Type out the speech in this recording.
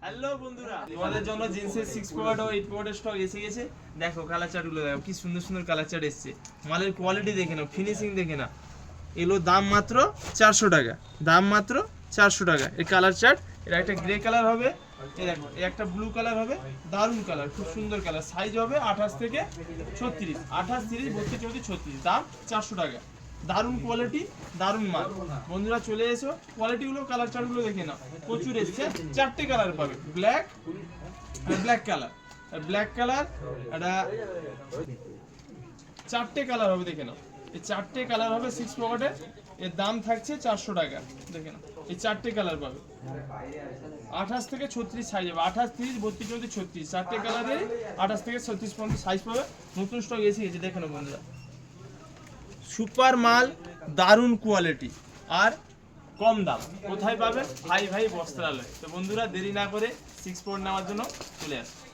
Hello বন্ধুরা, তোমাদের জন্য জিন্সের 6 পকেট ও 8 পকেটের স্টক এসে গেছে। দেখো কালার চার্টগুলো দেখো, কি সুন্দর সুন্দর কালার চার্ট এসেছে। মালের কোয়ালিটি দেখে নাও, ফিনিশিং দেখে নাও। এগুলো দাম মাত্র 400 টাকা, দাম মাত্র 400 টাকা। এই কালার চার্ট, এটা একটা গ্রে কালার হবে, এই দেখো এই একটা ব্লু কালার হবে, দারুণ কালার, খুব সুন্দর কালার। সাইজ হবে 28 থেকে 36, 28, 30, 32, 34, 36, দাম 400 টাকা। দারুণ কোয়ালিটি, দারুণ মাল। বন্ধুরা চলে এসো, কোয়ালিটিগুলো কালার চার্টগুলো দেখে নাও, প্রচুর এসছে। 4টে কালার পাবে, ব্ল্যাক কালার, ব্ল্যাক কালার, এটা 4টে কালার হবে, দেখে নাও। এই 4টে কালার হবে 6 পকেটের, এর দাম থাকছে 400 টাকা। দেখে নাও, এই 4টে কালার পাবে, 28 থেকে 36 সাইজ হবে, 28, 30, 32, 34, 36, 4টে কালারে 28 থেকে 36 পর্যন্ত সাইজ পাবে। নতুন স্টক এসে গেছে, দেখে নাও বন্ধুরা। সুপার মাল, দারুণ কোয়ালিটি আর কম দাম। কোথায় পাবেন? ভাই বস্ত্রালয়। তো বন্ধুরা দেরি না করে 6 পয়েন্ট নেওয়ার জন্য চলে আসুন।